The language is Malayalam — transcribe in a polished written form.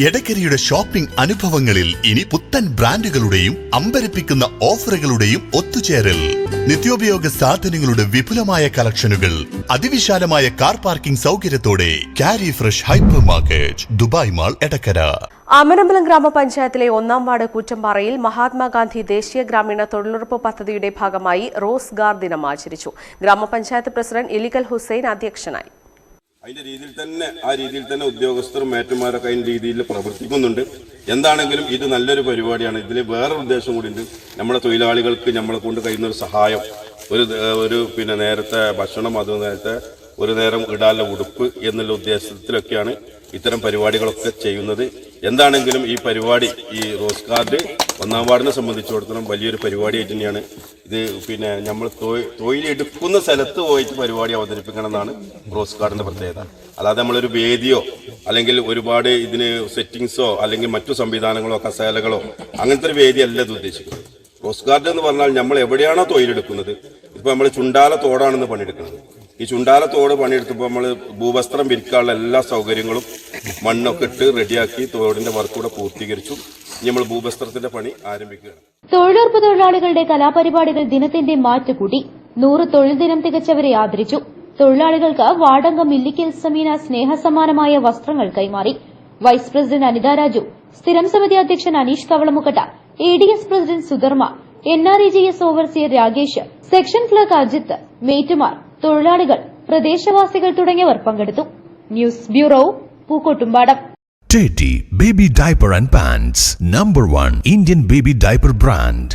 എടക്കരയുടെ ഷോപ്പിംഗ് അനുഭവങ്ങളിൽ ഇനി പുത്തൻ ബ്രാൻഡുകളുടെയും അമ്പരപ്പിക്കുന്ന ഓഫറുകളുടെയും ഒത്തുചേരൽ. നിത്യോപയോഗ സാധനങ്ങളുടെ വിപുലമായ കളക്ഷനുകൾ, അതിവിശാലമായ കാർ പാർക്കിംഗ് സൗകര്യത്തോടെ കാരി fresh hyper market, Dubai mall, Edakkara. Amarambalam ഗ്രാമപഞ്ചായത്തിലെ 1-ാം വാർഡ് കൂറ്റമ്പാറയിൽ മഹാത്മാഗാന്ധി ദേശീയ ഗ്രാമീണ തൊഴിലുറപ്പ് പദ്ധതിയുടെ ഭാഗമായി റോസ്ഗാർ ദിനം ആചരിച്ചു. ഗ്രാമപഞ്ചായത്ത് പ്രസിഡന്റ് ഇലിക്കൽ ഹുസൈൻ അധ്യക്ഷനായി. അതിന്റെ രീതിയിൽ തന്നെ ഉദ്യോഗസ്ഥരും മേറ്റുമാരൊക്കെ അതിന്റെ രീതിയിൽ പ്രവർത്തിക്കുന്നുണ്ട്. എന്താണെങ്കിലും ഇത് നല്ലൊരു പരിപാടിയാണ്. ഇതിൽ വേറൊരു ഉദ്ദേശം കൂടി ഉണ്ട്. നമ്മുടെ തൊഴിലാളികൾക്ക് നമ്മളെ കൊണ്ട് കഴിയുന്ന ഒരു സഹായം, ഒരു നേരത്തെ ഭക്ഷണം, അത് നേരത്തെ ഒരു നേരം ഇടാനുള്ള ഉടുപ്പ് എന്നുള്ള ഉദ്ദേശത്തിലൊക്കെയാണ് ഇത്തരം പരിപാടികളൊക്കെ ചെയ്യുന്നത്. എന്താണെങ്കിലും ഈ പരിപാടി, ഈ റോസ് കാർഡ് 1-ാം വാർഡിനെ സംബന്ധിച്ചിടത്തോളം വലിയൊരു പരിപാടിയായിട്ട് തന്നെയാണ് ഇത്. നമ്മൾ തൊഴിലെടുക്കുന്ന സ്ഥലത്ത് പോയിട്ട് പരിപാടി അവതരിപ്പിക്കണം എന്നാണ് റോസ് കാർഡിന്റെ പ്രത്യേകത. അല്ലാതെ നമ്മളൊരു വേദിയോ അല്ലെങ്കിൽ ഒരുപാട് ഇതിന് സെറ്റിങ്സോ അല്ലെങ്കിൽ മറ്റു സംവിധാനങ്ങളോ കസേലകളോ അങ്ങനത്തെ ഒരു വേദിയല്ല ഇത് ഉദ്ദേശിക്കുന്നത്. റോസ് കാർഡ് എന്ന് പറഞ്ഞാൽ നമ്മൾ എവിടെയാണോ തൊഴിലെടുക്കുന്നത്, ഇപ്പൊ നമ്മൾ ചുണ്ടാല തോടാണെന്ന് പണിയെടുക്കുന്നത്. ഈ ചുണ്ടാല തോട് പണിയെടുത്തപ്പോൾ നമ്മൾ ഭൂവസ്ത്രം വിരിക്കാനുള്ള എല്ലാ സൗകര്യങ്ങളും മണ്ണൊക്കെ ഇട്ട് റെഡിയാക്കി തോടിന്റെ വർക്ക് കൂടെ പൂർത്തീകരിച്ചു. നമ്മൾ ഭൂവസ്ത്രത്തിന്റെ പണി ആരംഭിക്കുകയാണ്. തൊഴിലുറപ്പ് തൊഴിലാളികളുടെ കലാപരിപാടികൾ ദിനത്തിന്റെ മാറ്റുകൂട്ടി. 100 തൊഴിൽ ദിനം തികച്ചവരെ ആദരിച്ചു. തൊഴിലാളികൾക്ക് വാർഡംഗം ഇല്ലിക്കൽ സമീന സ്നേഹസമ്മാനമായ വസ്ത്രങ്ങൾ കൈമാറി. വൈസ് പ്രസിഡന്റ് അനിത രാജു, സ്ഥിരം സമിതി അധ്യക്ഷൻ Anish Kavalamukkatta, ADS president Sudharma, NREGS overseer Rakesh, section clerk Ajith, മേറ്റുമാർ, തൊഴിലാളികൾ, പ്രദേശവാസികൾ തുടങ്ങിയവർ പങ്കെടുത്തു. News bureau, Pookkottumpadam. Teddy Baby Diaper and Pants, #1 Indian baby diaper brand.